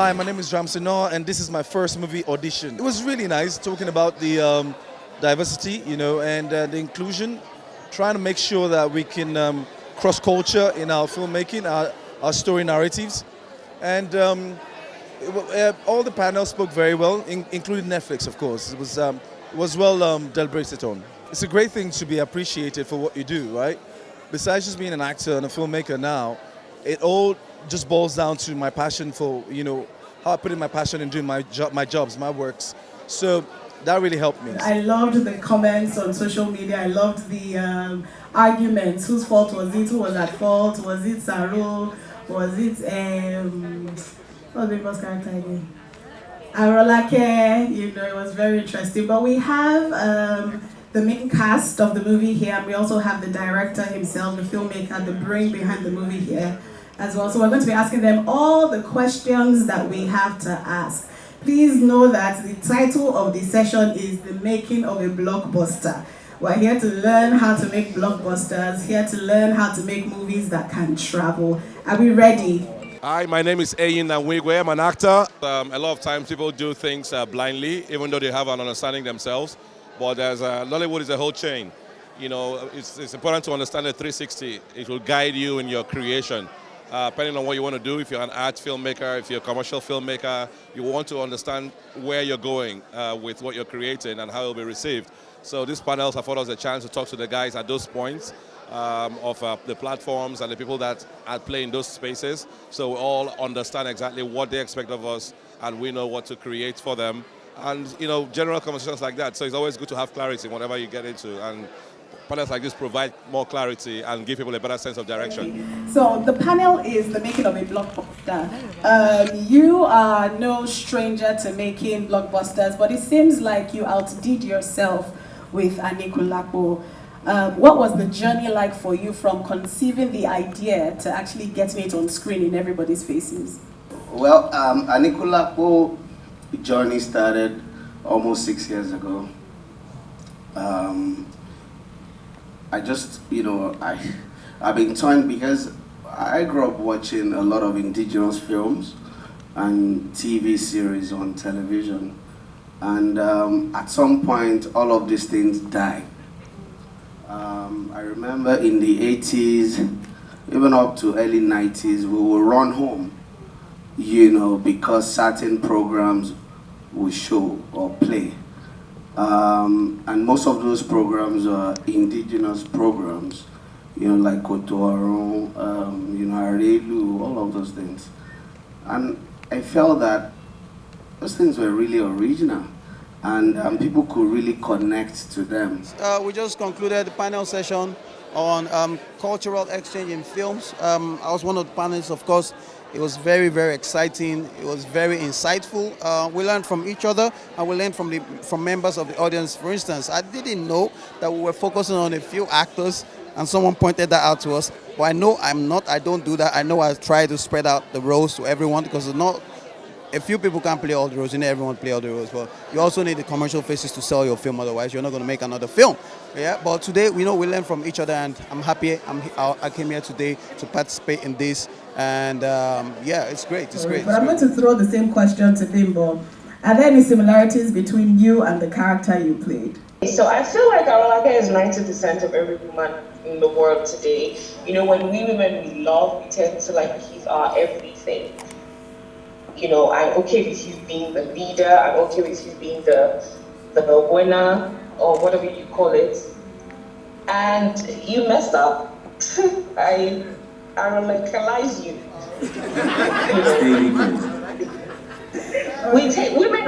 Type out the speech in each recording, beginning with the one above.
Hi, my name is Noah, and this is my first movie audition. It was really nice talking about the diversity, and the inclusion, trying to make sure that we can cross culture in our filmmaking, our story narratives, and all the panels spoke very well, including Netflix, of course. It was well deliberated on. It's a great thing to be appreciated for what you do, right? Besides just being an actor and a filmmaker now, it all just boils down to my passion for, how I put in my passion in doing my jobs, my works. So that really helped me. I loved the comments on social media. I loved the arguments. Whose fault was it? Who was at fault? Was it Saru? Was it what's the boss character again? Arolake. It was very interesting. But we have the main cast of the movie here, and we also have the director himself, the filmmaker, the brain behind the movie here as well. So we're going to be asking them all the questions that we have to ask. Please know that the title of the session is The Making of a Blockbuster. We're here to learn how to make blockbusters, here to learn how to make movies that can travel. Are we ready? Hi, my name is Ayin Nwigwe. I'm an actor. A lot of times people do things blindly, even though they have an understanding themselves. But Nollywwod is a whole chain. It's important to understand the 360. It will guide you in your creation. Depending on what you want to do, if you're an art filmmaker, if you're a commercial filmmaker, you want to understand where you're going with what you're creating and how it will be received. So these panels afford us a chance to talk to the guys at those points of the platforms and the people that are playing those spaces. So we all understand exactly what they expect of us and we know what to create for them. And, general conversations like that. So it's always good to have clarity whatever you get into. And panels like this provide more clarity and give people a better sense of direction. So the panel is The Making of a Blockbuster. You are no stranger to making blockbusters, but it seems like you outdid yourself with Anikulapo. What was the journey like for you from conceiving the idea to actually getting it on screen in everybody's faces? Well, Anikulapo journey started almost 6 years ago. I just, I've been torn because I grew up watching a lot of indigenous films and TV series on television. And at some point, all of these things died. I remember in the 80s, even up to early 90s, we would run home, because certain programs would show or play. And most of those programs are indigenous programs, like Kotoaro, Arelu, all of those things. And I felt that those things were really original and people could really connect to them. We just concluded the panel session on cultural exchange in films. I was one of the panelists, of course. It was very, very exciting. It was very insightful. We learned from each other, and we learned from members of the audience. For instance, I didn't know that we were focusing on a few actors, and someone pointed that out to us. But I know I don't do that. I know I try to spread out the roles to everyone because a few people can't play all the roles, everyone play all the roles. But you also need the commercial faces to sell your film, otherwise you're not going to make another film. Yeah, but today we learn from each other, and I'm happy I came here today to participate in this, and yeah, it's great. It's great. But I'm going to throw the same question to Bimbo. Are there any similarities between you and the character you played? So I feel like Arolake is 90% of every woman in the world today. When we women we love, we tend to give our everything. I'm okay with you being the leader, I'm okay with you being the winner, or whatever you call it. And you messed up. I radicalize you.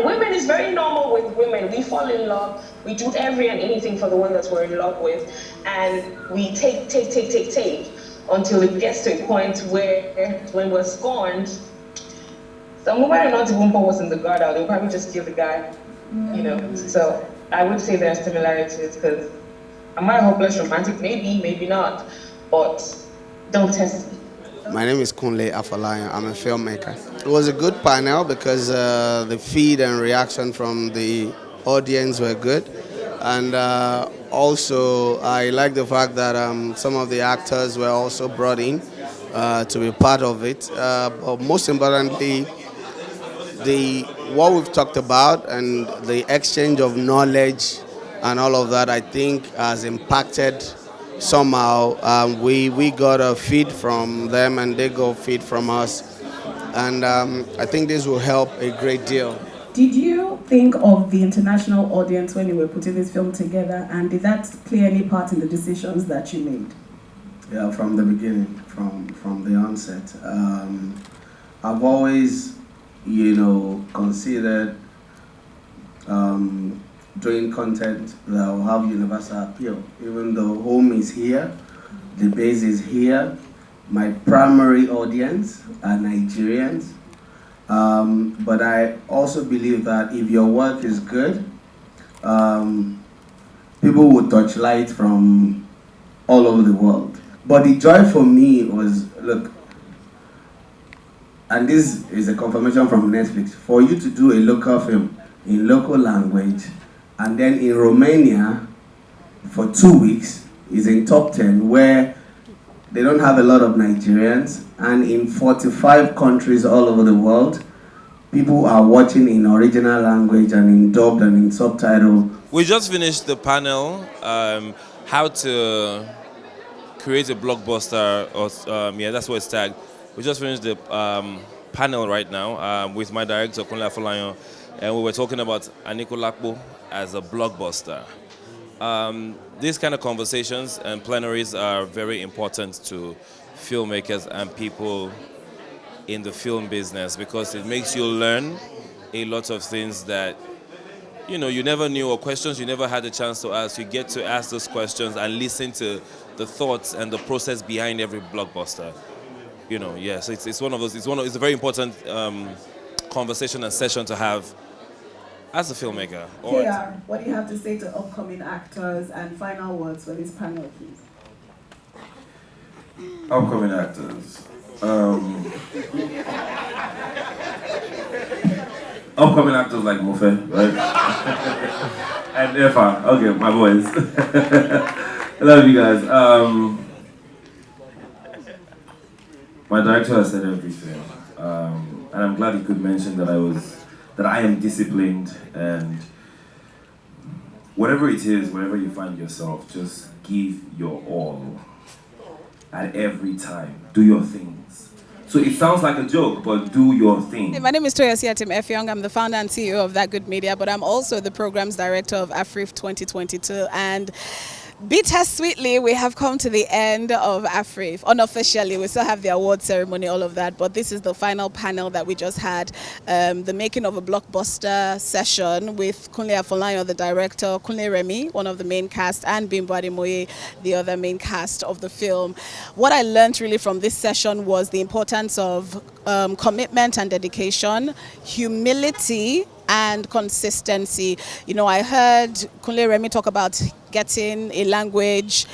Women is very normal with women. We fall in love, we do every and anything for the one that we're in love with, and we take until it gets to a point where when we're scorned, some women are not even was in the guard out, they'll probably just kill the guy, So I would say there are similarities, because am I a hopeless romantic? Maybe, maybe not, but don't test me. My name is Kunle Afolayan. I'm a filmmaker. It was a good panel because the feed and reaction from the audience were good. And also, I like the fact that some of the actors were also brought in to be part of it. But most importantly, what we've talked about and the exchange of knowledge and all of that, I think, has impacted somehow. We got a feed from them and they got feed from us, and I think this will help a great deal. Did you think of the international audience when you were putting this film together, and did that play any part in the decisions that you made? Yeah, from the beginning, from the onset. I've always, considered doing content that will have universal appeal. Even though home is here, the base is here, my primary audience are Nigerians. But I also believe that if your work is good, people will touch light from all over the world. But the joy for me was, look, and this is a confirmation from Netflix, for you to do a local film in local language, and then in Romania for 2 weeks is in top 10, where they don't have a lot of Nigerians, and in 45 countries all over the world, people are watching in original language and in dubbed and in subtitle. We just finished the panel, how to create a blockbuster, or yeah, that's what it's tagged. We just finished the panel right now with my director, Kunle Afolayan, and we were talking about Anikulapo as a blockbuster. These kind of conversations and plenaries are very important to filmmakers and people in the film business, because it makes you learn a lot of things that you never knew, or questions you never had a chance to ask. You get to ask those questions and listen to the thoughts and the process behind every blockbuster. Yeah, so it's one of those. It's a very important conversation and session to have as a filmmaker. KR, what do you have to say to upcoming actors, and final words for this panel, please? Upcoming actors. Upcoming actors like Mofe, right? And Efa. Okay, my boys. I love you guys. My director has said everything, and I'm glad he could mention that I am disciplined, and whatever it is, wherever you find yourself, just give your all at every time. Do your things. So it sounds like a joke, but do your thing. My name is Toyosia Tim F. Young. I'm the founder and CEO of That Good Media, but I'm also the programs director of AFRIF 2022. And bittersweetly, we have come to the end of AFRIF. Unofficially, we still have the award ceremony, all of that, but this is the final panel that we just had, the making of a blockbuster session with Kunle Afolayan, the director, Kunle Remy, one of the main cast, and Bimbo Ademoye, the other main cast of the film. What I learned really from this session was the importance of commitment and dedication, humility, and consistency. I heard Kunle Remy talk about getting a language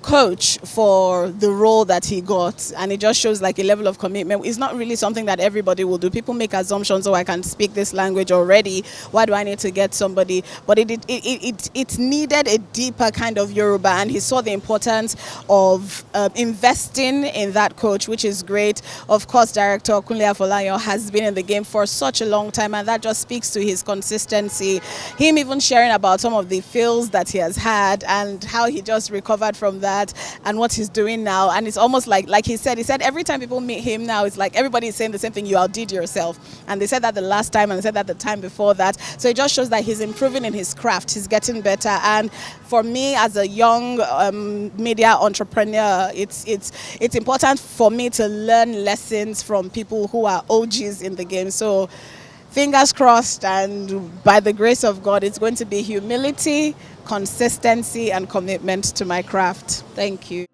coach for the role that he got, and it just shows like a level of commitment. It's not really something that everybody will do. People make assumptions, oh, I can speak this language already, why do I need to get somebody? But it needed a deeper kind of Yoruba, and he saw the importance of investing in that coach, which is great. Of course, director Kunle Afolayan has been in the game for such a long time, and that just speaks to his consistency. Him even sharing about some of the fails that he has had and how he just recovered from that and what he's doing now. And it's almost like he said every time people meet him now, it's like everybody is saying the same thing: you outdid yourself. And they said that the last time, and they said that the time before that. So it just shows that he's improving in his craft, he's getting better. And for me, as a young media entrepreneur, it's important for me to learn lessons from people who are OGs in the game. So fingers crossed, and by the grace of God, it's going to be humility, consistency, and commitment to my craft. Thank you.